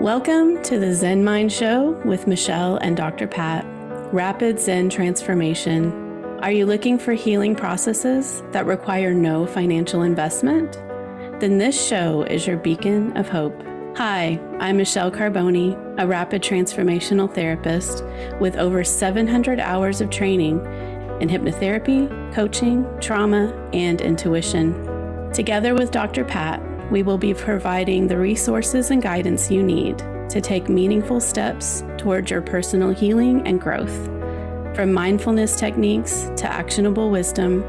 Welcome to the Zen Mind Show with Michelle and Dr. Pat. Rapid Zen transformation. Are you looking for healing processes that require no financial investment? Then this show is your beacon of hope. Hi, I'm Michelle Carbone, a rapid transformational therapist with over 700 hours of training in hypnotherapy, coaching, trauma, and intuition. Together with Dr. Pat, we will be providing the resources and guidance you need to take meaningful steps towards your personal healing and growth. From mindfulness techniques to actionable wisdom,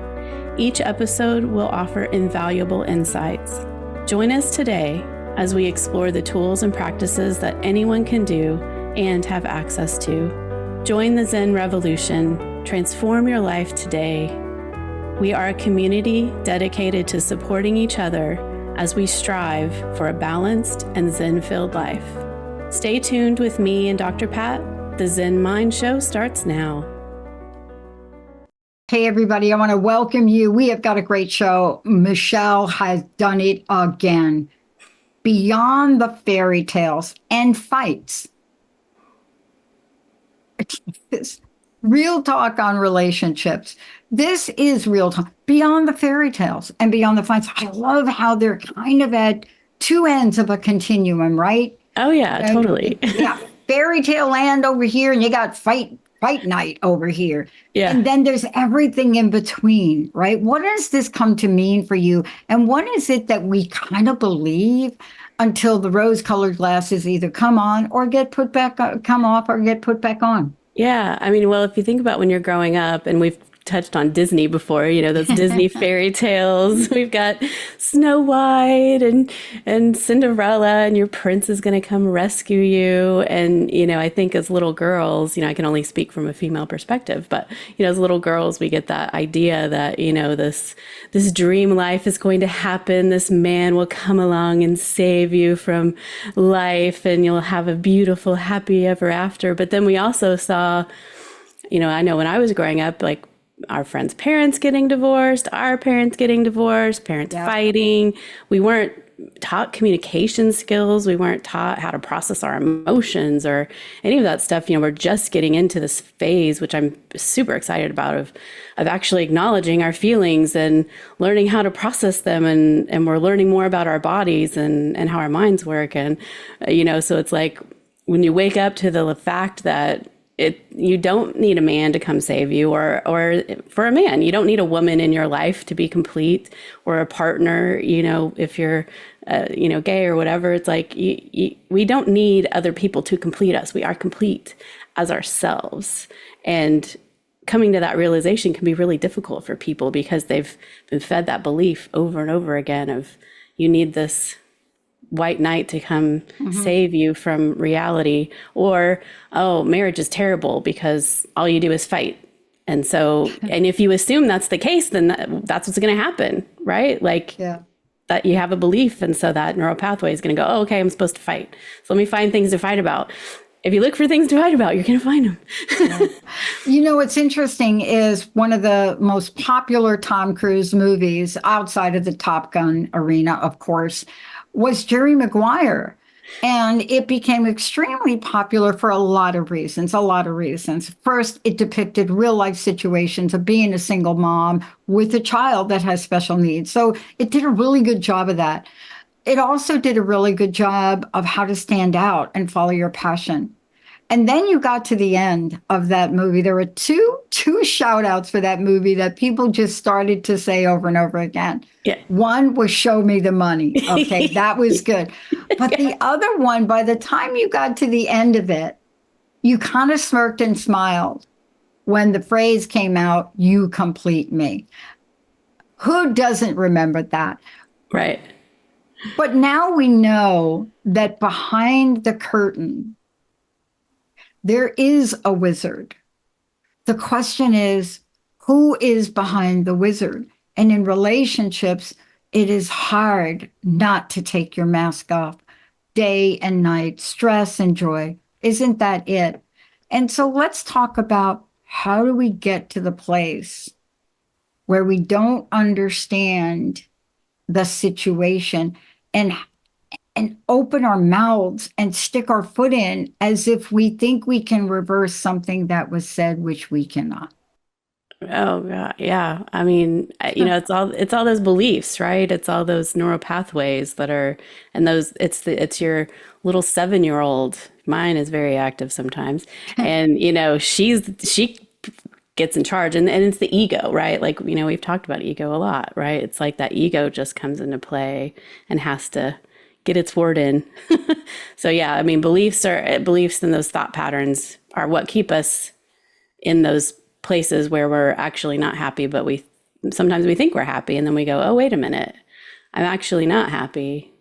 each episode will offer invaluable insights. Join us today as we explore the tools and practices that anyone can do and have access to. Join the Zen revolution. Transform your life today. We are a community dedicated to supporting each other as we strive for a balanced and Zen-filled life. Stay tuned with me and Dr. Pat. The Zen Mind Show starts now. Hey, everybody, I want to welcome you. We have got a great show. Michelle has done it again. Beyond the fairy tales and fights. It's real talk on relationships. This is real talk. Beyond the fairy tales and beyond the fights. I love how they're kind of at two ends of a continuum, right? Oh, yeah, totally. Yeah, fairy tale land over here, and you got fight night over here. Yeah. And then there's everything in between, right? What does this come to mean for you? And what is it that we kind of believe until the rose-colored glasses either come on or get put back, come off or get put back on? Yeah. I mean, well, if you think about when you're growing up, and we've touched on Disney before, you know, those Disney fairy tales. We've got Snow White and Cinderella, and your prince is going to come rescue you. And, you know, I think as little girls, you know, I can only speak from a female perspective, but, you know, as little girls, we get that idea that, you know, this dream life is going to happen. This man will come along and save you from life, and you'll have a beautiful, happy ever after. But then we also saw, you know, I know when I was growing up, like, our friends' parents getting divorced, our parents getting divorced, parents fighting. We weren't taught communication skills. We weren't taught how to process our emotions or any of that stuff. You know, we're just getting into this phase, which I'm super excited about, of actually acknowledging our feelings and learning how to process them. And we're learning more about our bodies and how our minds work. And, you know, so it's like when you wake up to the fact that you don't need a man to come save you, or for a man, you don't need a woman in your life to be complete, or a partner, you know, if you're, you know, gay or whatever. It's like, we don't need other people to complete us. We are complete as ourselves. And coming to that realization can be really difficult for people because they've been fed that belief over and over again of, you need this white knight to come save you from reality, or, oh, marriage is terrible because all you do is fight. And so, and if you assume that's the case, then that's what's going to happen, right? Like, that you have a belief. And so that neural pathway is going to go, oh, okay, I'm supposed to fight. So let me find things to fight about. If you look for things to fight about, you're going to find them. You know, what's interesting is one of the most popular Tom Cruise movies outside of the Top Gun arena, of course, was Jerry Maguire. And it became extremely popular for a lot of reasons. First, it depicted real life situations of being a single mom with a child that has special needs. So it did a really good job of that. It also did a really good job of how to stand out and follow your passion. And then you got to the end of that movie. There were two shout outs for that movie that people just started to say over and over again. Yeah. One was "Show me the money." Okay, that was good. But the other one, by the time you got to the end of it, you kind of smirked and smiled when the phrase came out, "You complete me." Who doesn't remember that? Right. But now we know that behind the curtain, there is a wizard. The question is, who is behind the wizard? And in relationships, it is hard not to take your mask off day and night, stress and joy. Isn't that it? And so let's talk about, how do we get to the place where we don't understand the situation, and and open our mouths and stick our foot in as if we think we can reverse something that was said, which we cannot. Oh God, yeah. I mean, it's all those beliefs, right? It's all those neural pathways that are, and those it's your little 7-year old. Mine is very active sometimes, and she gets in charge, and it's the ego, right? Like we've talked about ego a lot, right? It's like that ego just comes into play and has to get its word in. So yeah, I mean, beliefs and those thought patterns are what keep us in those places where we're actually not happy, but we sometimes we think we're happy, and then we go, oh, wait a minute, I'm actually not happy.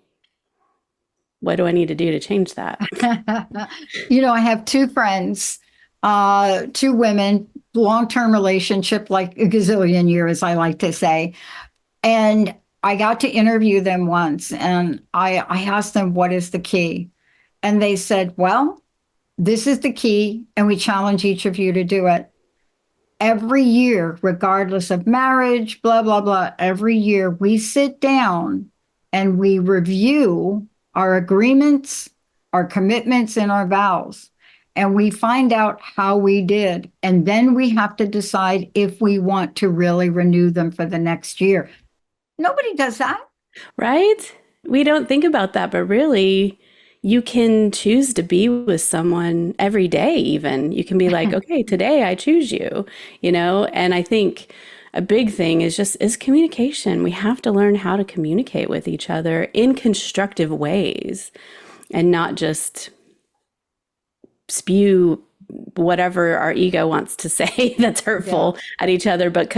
What do I need to do to change that? I have two friends, two women, long-term relationship, like a gazillion years, I like to say. And I got to interview them once, and I asked them, what is the key? And they said, well, this is the key, and we challenge each of you to do it. Every year, regardless of marriage, blah, blah, blah, every year we sit down and we review our agreements, our commitments, and our vows. And we find out how we did. And then we have to decide if we want to really renew them for the next year. Nobody does that. Right? We don't think about that, but really, you can choose to be with someone every day, even. You can be like, okay, today I choose you, And I think a big thing is communication. We have to learn how to communicate with each other in constructive ways and not just spew whatever our ego wants to say that's hurtful at each other, but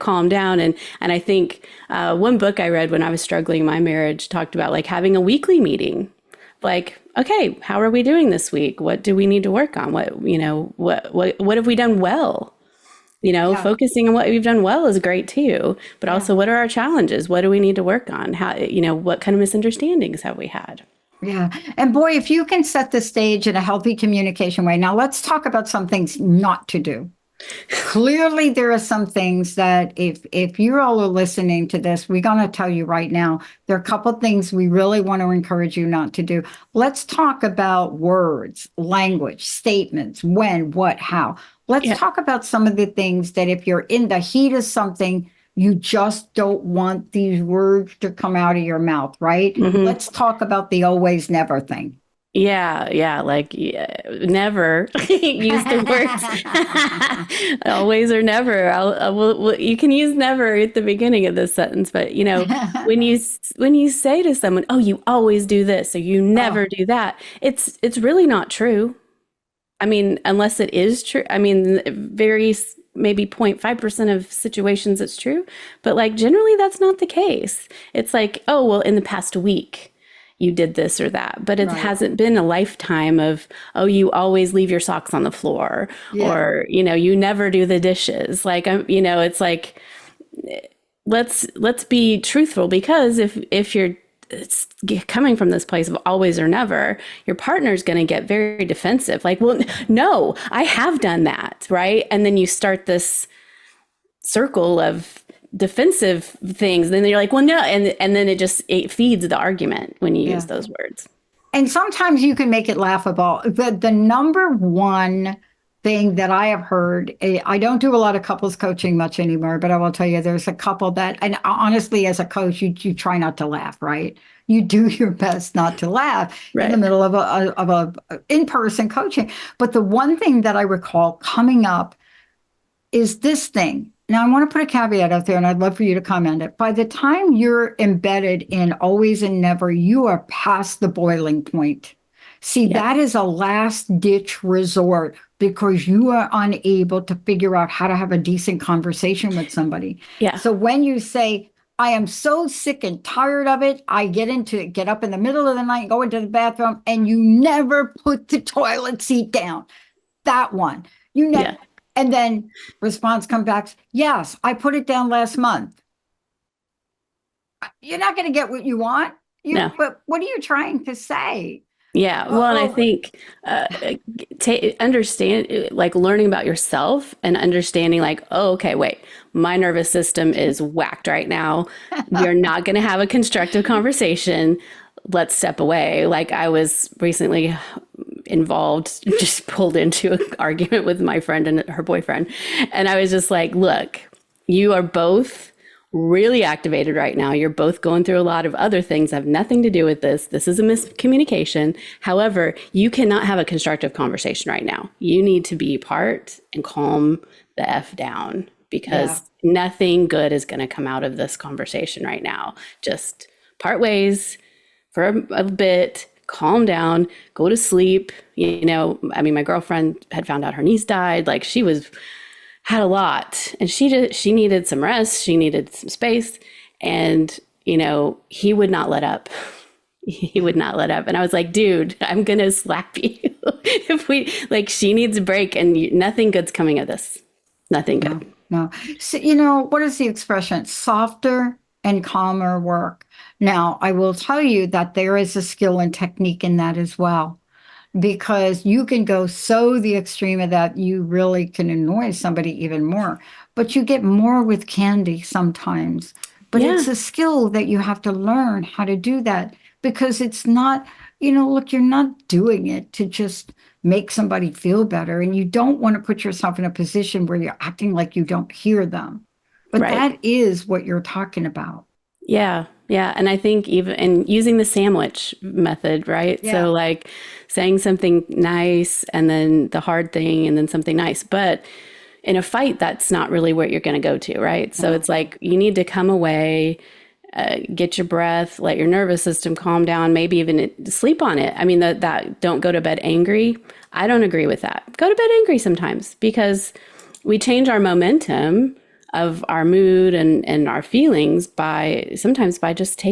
calm down. And I think one book I read when I was struggling in my marriage talked about like having a weekly meeting. Like, okay, how are we doing this week? What do we need to work on? What have we done well? Focusing on what we've done well is great too, but also what are our challenges? What do we need to work on? How, what kind of misunderstandings have we had? Yeah. And boy, if you can set the stage in a healthy communication way. Now let's talk about some things not to do. Clearly, there are some things that if you all are listening to this, we're going to tell you right now, there are a couple of things we really want to encourage you not to do. Let's talk about words, language, statements, when, what, how. Let's talk about some of the things that if you're in the heat of something, you just don't want these words to come out of your mouth, right? Mm-hmm. Let's talk about the always never thing. Yeah, like never use the words always or never. You can use never at the beginning of this sentence, but when you say to someone, "Oh, you always do this," or "You never do that," it's really not true. I mean, unless it is true. I mean, maybe 0.5% of situations it's true, but like generally that's not the case. It's like, oh, well, in the past week you did this or that, but it hasn't been a lifetime of, oh, you always leave your socks on the floor, or, you never do the dishes. Like, it's like, let's be truthful, because if you're coming from this place of always or never, your partner's going to get very defensive. Like, well, no, I have done that. Right. And then you start this circle of defensive things, then you're like, well, no, and then it feeds the argument when you use those words. And sometimes you can make it laughable. The number one thing that I have heard, I don't do a lot of couples coaching much anymore, but I will tell you, there's a couple that, and honestly, as a coach, you try not to laugh, right? You do your best not to laugh in the middle of a in-person coaching. But the one thing that I recall coming up is this thing. Now, I want to put a caveat out there, and I'd love for you to comment it. By the time you're embedded in always and never, you are past the boiling point. See, that is a last-ditch resort because you are unable to figure out how to have a decent conversation with somebody. Yeah. So when you say, I am so sick and tired of it, I get up in the middle of the night, go into the bathroom, and you never put the toilet seat down. That one. You never. Yeah. And then response comes back, yes, I put it down last month. You're not going to get what you want. No. But what are you trying to say? Yeah. Well, and I think understand, like learning about yourself and understanding like, oh, okay, wait, my nervous system is whacked right now. We're not going to have a constructive conversation. let's step away. Like I was recently involved, just pulled into an argument with my friend and her boyfriend. And I was just like, look, you are both really activated right now. You're both going through a lot of other things that have nothing to do with this. This is a miscommunication. However, you cannot have a constructive conversation right now. You need to be apart and calm the F down because nothing good is going to come out of this conversation right now. Just part ways for a bit, calm down, go to sleep. You know, I mean, my girlfriend had found out her niece died. Like had a lot, and she needed some rest. She needed some space, and you know, he would not let up. He would not let up. And I was like, dude, I'm gonna slap you if we like. She needs a break, and nothing good's coming of this. Nothing good. No. So, you know, what is the expression? Softer and calmer work. Now, I will tell you that there is a skill and technique in that as well, because you can go so the extreme of that you really can annoy somebody even more. But you get more with candy sometimes. But it's a skill that you have to learn how to do that, because it's not, you know, look, you're not doing it to just make somebody feel better. And you don't want to put yourself in a position where you're acting like you don't hear them. But that is what you're talking about. Yeah. Yeah. And I think even in using the sandwich method, right? Yeah. So like saying something nice and then the hard thing and then something nice. But in a fight, that's not really where you're going to go to, right? So it's like you need to come away, get your breath, let your nervous system calm down, maybe even sleep on it. I mean, that don't go to bed angry. I don't agree with that. Go to bed angry sometimes, because we change our momentum of our mood and our feelings sometimes by just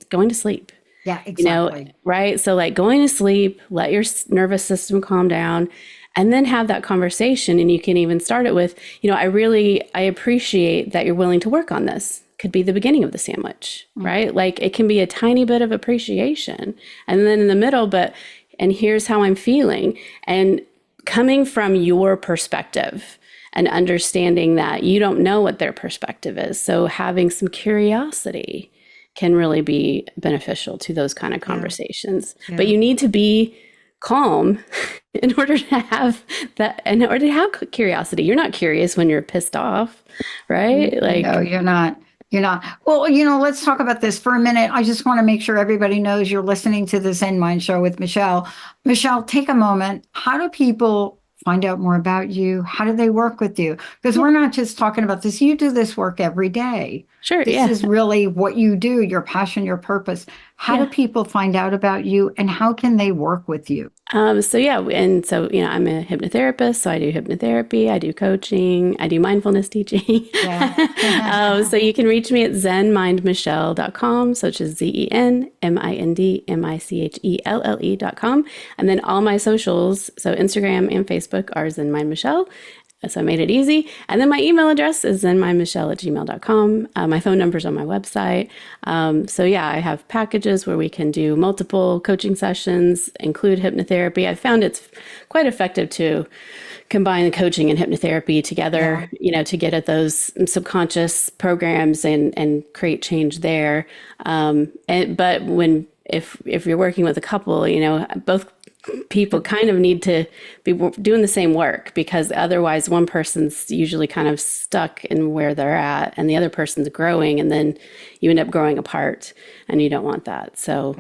going to sleep. Yeah, exactly. You know, right? So like going to sleep, let your nervous system calm down, and then have that conversation. And you can even start it with, you know, I appreciate that you're willing to work on this. Could be the beginning of the sandwich, right? Like it can be a tiny bit of appreciation. And then in the middle, and here's how I'm feeling. And coming from your perspective and understanding that you don't know what their perspective is. So having some curiosity can really be beneficial to those kind of conversations. Yeah. But you need to be calm in order to have that, in order to have curiosity. You're not curious when you're pissed off, right? Like, no, you're not. You're not. Well, you know, let's talk about this for a minute. I just want to make sure everybody knows you're listening to the Zen Mind Show with Michelle. Michelle, take a moment. How do people find out more about you? How do they work with you? Because we're not just talking about this. You do this work every day. Sure. This is really what you do, your passion, your purpose. How do people find out about you, and how can they work with you? And so, you know, I'm a hypnotherapist, so I do hypnotherapy, I do coaching, I do mindfulness teaching. So you can reach me at zenmindmichelle.com, so which is ZenMindMichelle.com. And then all my socials, so Instagram and Facebook, are ZenMindMichelle. So I made it easy. And then my email address is zenmindmichelle@gmail.com. My phone number's on my website. So yeah, I have packages where we can do multiple coaching sessions, include hypnotherapy. I found it's quite effective to combine the coaching and hypnotherapy together, you know, to get at those subconscious programs and create change there. But if you're working with a couple, you know, both people kind of need to be doing the same work, because otherwise one person's usually kind of stuck in where they're at and the other person's growing, and then you end up growing apart, and you don't want that. So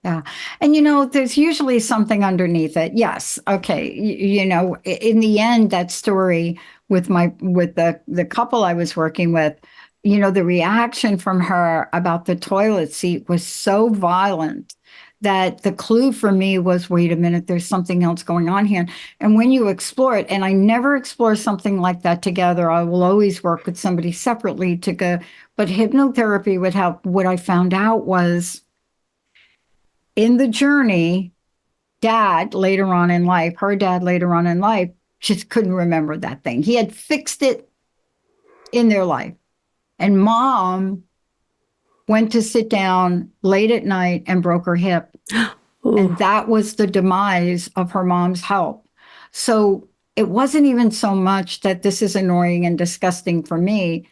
yeah. And, you know, there's usually something underneath it. Yes. Okay. You know, in the end, that story with the couple I was working with, you know, the reaction from her about the toilet seat was so violent that the clue for me was, wait a minute, there's something else going on here. And when you explore it, and I never explore something like that together, I will always work with somebody separately to go, but hypnotherapy would help. What I found out was, in the journey, her dad later on in life, just couldn't remember that thing. He had fixed it in their life. And mom went to sit down late at night and broke her hip. And that was the demise of her mom's help. So it wasn't even so much that this is annoying and disgusting for me.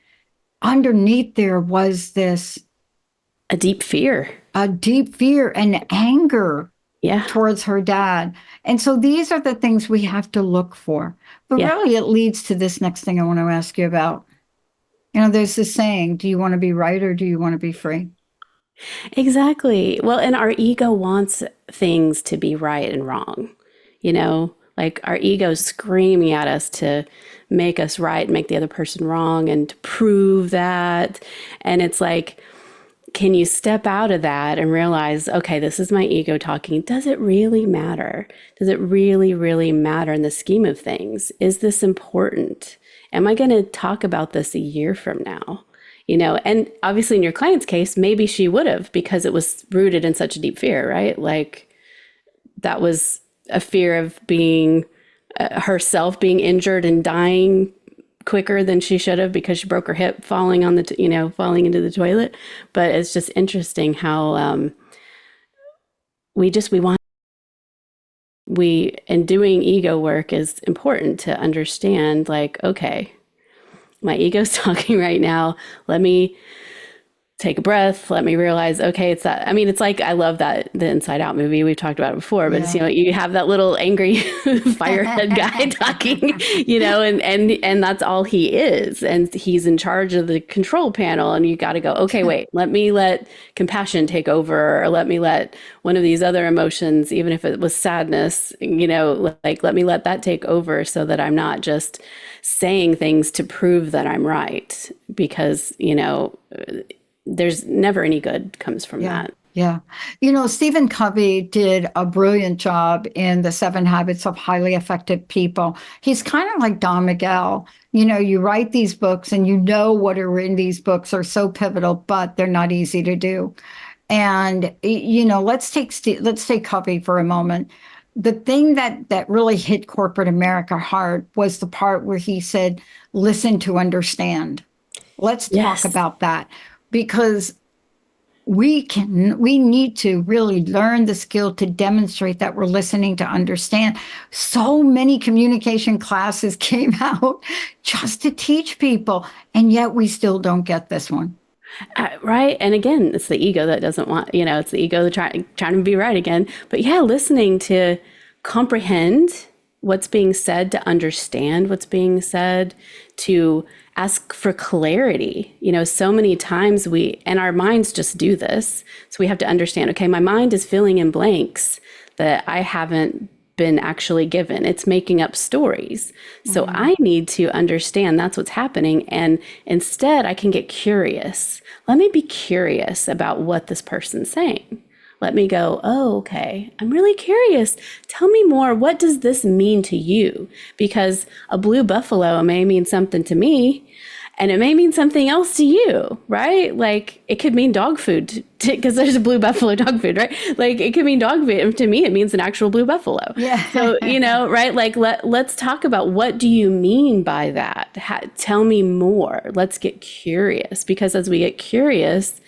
Underneath there was a deep fear. a deep fear and anger Yeah. towards her dad. And so these are the things we have to look for. But Yeah. really, it leads to this next thing I want to ask you about. You know, there's this saying, do you want to be right or do you want to be free? Exactly. Well, and our ego wants things to be right and wrong, like our ego's screaming at us to make us right, make the other person wrong, and to prove that. And it's like, can you step out of that and realize, okay, this is my ego talking. Does it really matter? Does it really, really matter in the scheme of things? Is this important? Am I going to talk about this a year from now? And obviously in your client's case, maybe she would have because it was rooted in such a deep fear, right? Like that was a fear of being herself being injured and dying quicker than she should have because she broke her hip falling on falling into the toilet. But it's just interesting how we want and doing ego work is important to understand, like, okay, my ego's talking right now. Let me take a breath. Let me realize, okay, it's that. I mean, it's like, I love that the Inside Out movie. We've talked about it before, but it's, you have that little angry firehead guy talking, and that's all he is. And he's in charge of the control panel. And you got to go, okay, wait, let me let compassion take over, or let me let one of these other emotions, even if it was sadness, like, let me let that take over so that I'm not just saying things to prove that I'm right, because, there's never any good comes from that. Yeah. You know, Stephen Covey did a brilliant job in The 7 Habits of Highly Effective People. He's kind of like Don Miguel. You write these books and what are in these books are so pivotal, but they're not easy to do. And, let's take Covey for a moment. The thing that really hit corporate America hard was the part where he said, listen to understand. Let's talk about that, because we need to really learn the skill to demonstrate that we're listening to understand. So many communication classes came out just to teach people, and yet we still don't get this one. Right. And again, it's the ego that doesn't want, it's the ego trying to be right again. But yeah, listening to comprehend what's being said, to understand what's being said, to ask for clarity. So many times and our minds just do this. So we have to understand, okay, my mind is filling in blanks that I haven't been actually given. It's making up stories. So I need to understand that's what's happening. And instead I can get curious. Let me be curious about what this person's saying. Let me go, oh, okay, I'm really curious. Tell me more. What does this mean to you? Because a blue buffalo may mean something to me, and it may mean something else to you, right? Like it could mean dog food, because there's a blue buffalo dog food, right? Like it could mean dog food. To me, it means an actual blue buffalo. Yeah. So, right? Like let's talk about, what do you mean by that? Tell me more. Let's get curious, because as we get curious,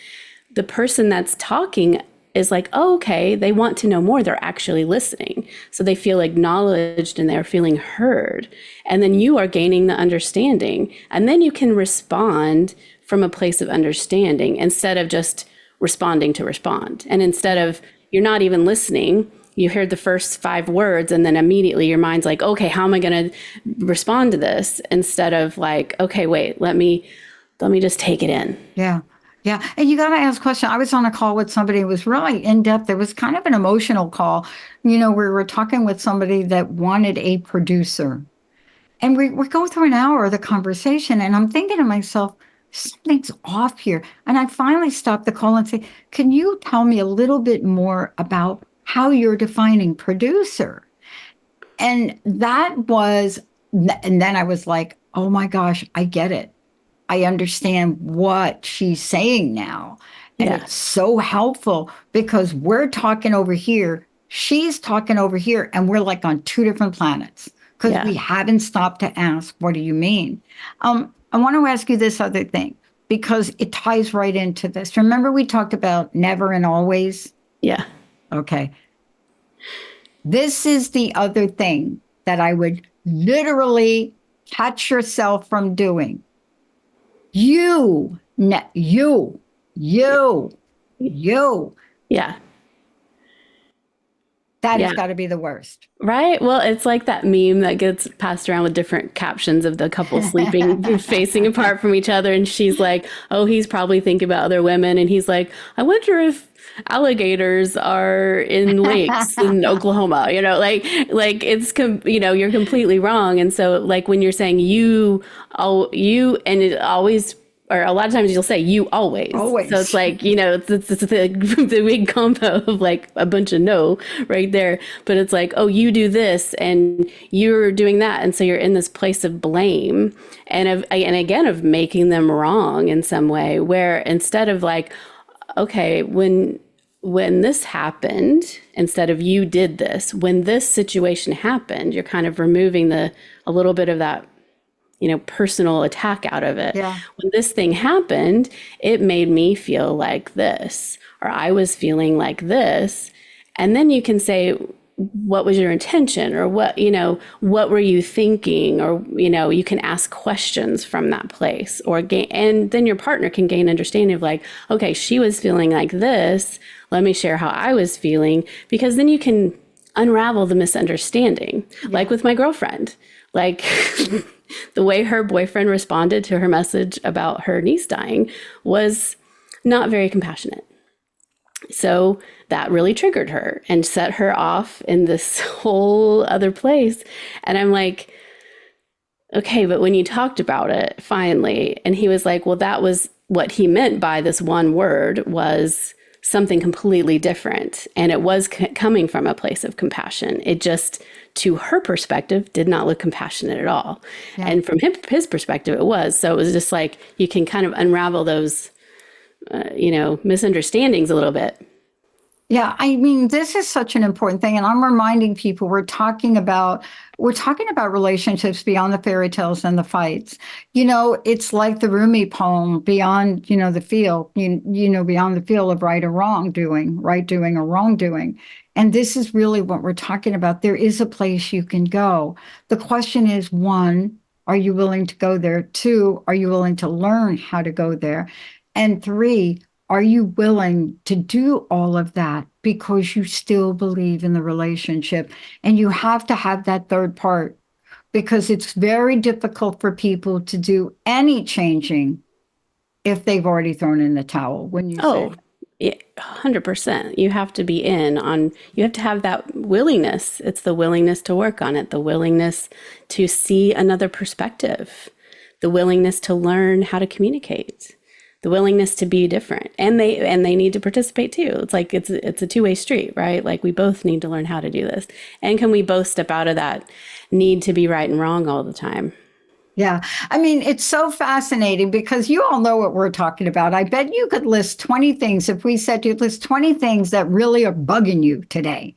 the person that's talking is like, oh, okay, they want to know more. They're actually listening. So they feel acknowledged and they're feeling heard. And then you are gaining the understanding. And then you can respond from a place of understanding instead of just responding to respond. And instead of, you're not even listening, you heard the first 5 words and then immediately your mind's like, okay, how am I going to respond to this? Instead of like, okay, wait, let me just take it in. Yeah. Yeah. And you got to ask questions. I was on a call with somebody who was really in depth. It was kind of an emotional call. We were talking with somebody that wanted a producer. And we go through an hour of the conversation. And I'm thinking to myself, something's off here. And I finally stopped the call and say, can you tell me a little bit more about how you're defining producer? And and then I was like, oh my gosh, I get it. I understand what she's saying now. And it's so helpful, because we're talking over here, she's talking over here, and we're like on 2 different planets, because we haven't stopped to ask, what do you mean? I want to ask you this other thing, because it ties right into this. Remember we talked about never and always? Yeah. Okay. This is the other thing that I would literally catch yourself from doing. You Yeah. That has Yeah. got to be the worst. Right. Well, it's like that meme that gets passed around with different captions of the couple sleeping facing apart from each other. And she's like, oh, he's probably thinking about other women. And he's like, I wonder if alligators are in lakes in Oklahoma, you're completely wrong. And so like when you're saying and it always, or a lot of times you'll say you always. So it's Always. like, it's the big combo of like a bunch of no right there. But it's like, oh, you do this and you're doing that. And so you're in this place of blame and again, of making them wrong in some way, where instead of like, okay, when this happened, instead of you did this, when this situation happened, you're kind of removing a little bit of that personal attack out of it. Yeah. When this thing happened, it made me feel like this, or I was feeling like this. And then you can say, what was your intention? Or what were you thinking? Or, you can ask questions from that place and then your partner can gain understanding of like, okay, she was feeling like this. Let me share how I was feeling, because then you can unravel the misunderstanding. Yeah. Like with my girlfriend, like the way her boyfriend responded to her message about her niece dying was not very compassionate. So that really triggered her and set her off in this whole other place. And I'm like, okay, but when you talked about it finally, and he was like, well, that was what he meant by this one word was something completely different. And it was coming from a place of compassion. It just, to her perspective, did not look compassionate at all. Yeah. And from his perspective, it was. So it was just like, you can kind of unravel those, misunderstandings a little bit. Yeah, I mean, this is such an important thing. And I'm reminding people we're talking about relationships beyond the fairy tales and the fights. It's like the Rumi poem, beyond, the field, beyond the field of right doing or wrongdoing. And this is really what we're talking about. There is a place you can go. The question is, one, are you willing to go there? Two, are you willing to learn how to go there? And three, are you willing to do all of that because you still believe in the relationship? And you have to have that third part, because it's very difficult for people to do any changing if they've already thrown in the towel. When you say, yeah, 100%. You have to be you have to have that willingness. It's the willingness to work on it, the willingness to see another perspective, the willingness to learn how to communicate, the willingness to be different. And they need to participate too. It's like, it's a two-way street, right? Like we both need to learn how to do this. And can we both step out of that need to be right and wrong all the time? Yeah. I mean, it's so fascinating because you all know what we're talking about. I bet you could list 20 things. If we said you list 20 things that really are bugging you today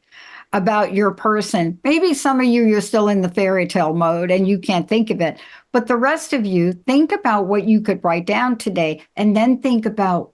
about your person. Maybe some of you're still in the fairy tale mode and you can't think of it. But the rest of you, think about what you could write down today and then think about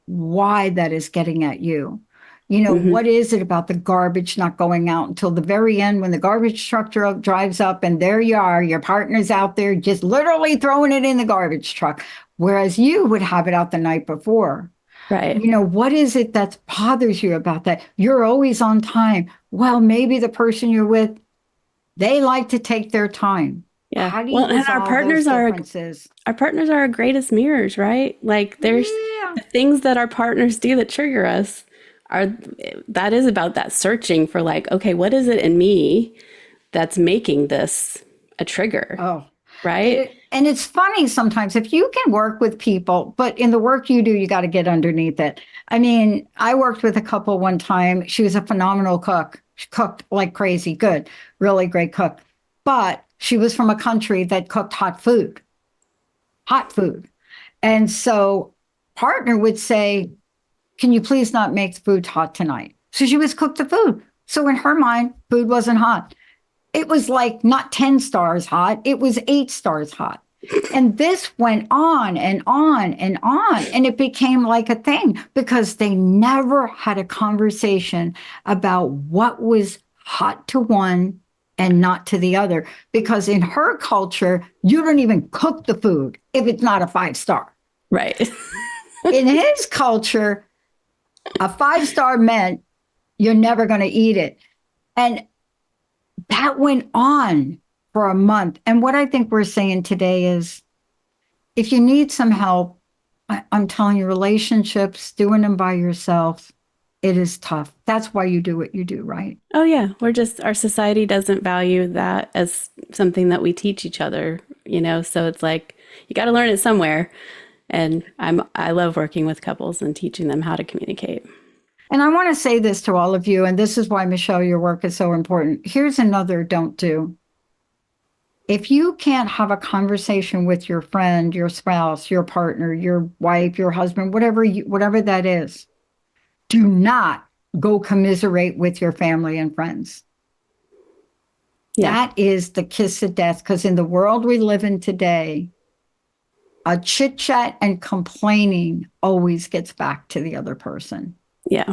why that is getting at you. What is it about the garbage not going out until the very end when the garbage truck drives up and there you are, your partner's out there just literally throwing it in the garbage truck, whereas you would have it out the night before. Right. What is it that bothers you about that? You're always on time. Well, maybe the person you're with, they like to take their time. Yeah. How do you and our partners are our greatest mirrors, right? Like there's the things that our partners do that trigger us. That is about that searching for like, okay, what is it in me that's making this a trigger? Oh, right. And it's funny sometimes if you can work with people, but in the work you do, you got to get underneath it. I mean, I worked with a couple one time. She was a phenomenal cook. She cooked like crazy, good, really great cook. But she was from a country that cooked hot food. And so partner would say, can you please not make the food hot tonight? So she was cook the food. So in her mind, food wasn't hot. It was like not 10 stars hot. It was 8 stars hot. And this went on and on and on. And it became like a thing because they never had a conversation about what was hot to one and not to the other. Because in her culture, you don't even cook the food if it's not a 5-star. Right. In his culture, A 5-star meant you're never going to eat it. And that went on for a month. And what I think we're saying today is if you need some help, I'm telling you, relationships, doing them by yourself, it is tough. That's why you do what you do, right? Oh yeah, our society doesn't value that as something that we teach each other, so it's like you got to learn it somewhere. And I love working with couples and teaching them how to communicate. And I want to say this to all of you, and this is why, Michelle, your work is so important. Here's another don't do. If you can't have a conversation with your friend, your spouse, your partner, your wife, your husband, whatever that is, do not go commiserate with your family and friends. Yeah. That is the kiss of death, because in the world we live in today, a chit chat and complaining always gets back to the other person. Yeah.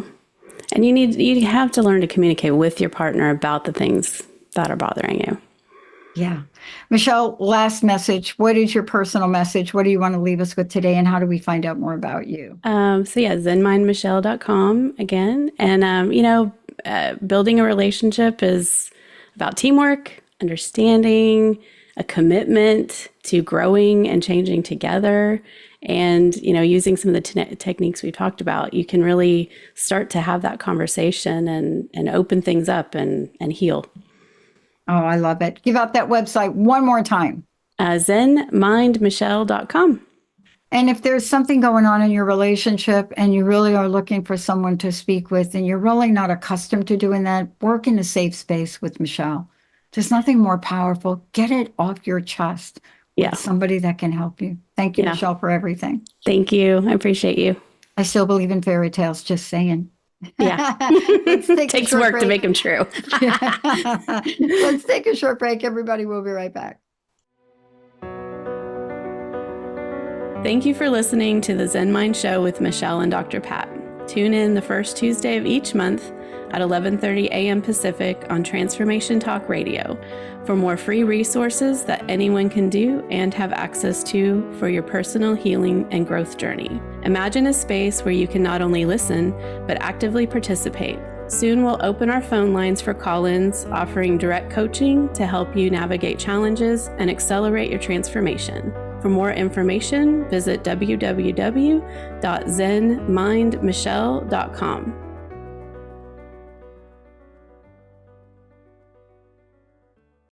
And you have to learn to communicate with your partner about the things that are bothering you. Yeah. Michelle, last message. What is your personal message? What do you want to leave us with today? And how do we find out more about you? ZenMindMichelle.com again. And, building a relationship is about teamwork, understanding, a commitment to growing and changing together. And, using some of the techniques we talked about, you can really start to have that conversation and open things up and heal. Oh, I love it. Give out that website one more time. ZenMindMichelle.com. And if there's something going on in your relationship and you really are looking for someone to speak with and you're really not accustomed to doing that, work in a safe space with Michelle. There's nothing more powerful. Get it off your chest with somebody that can help you. Thank you, Michelle, for everything. Thank you. I appreciate you. I still believe in fairy tales, just saying. Yeah. It takes work to make them true. Let's take a short break, everybody. We'll be right back. Thank you for listening to the Zen Mind Show with Michelle and Dr. Pat. Tune in the first Tuesday of each month at 11:30 a.m. Pacific on Transformation Talk Radio for more free resources that anyone can do and have access to for your personal healing and growth journey. Imagine a space where you can not only listen, but actively participate. Soon we'll open our phone lines for call-ins, offering direct coaching to help you navigate challenges and accelerate your transformation. For more information, visit www.zenmindmichelle.com.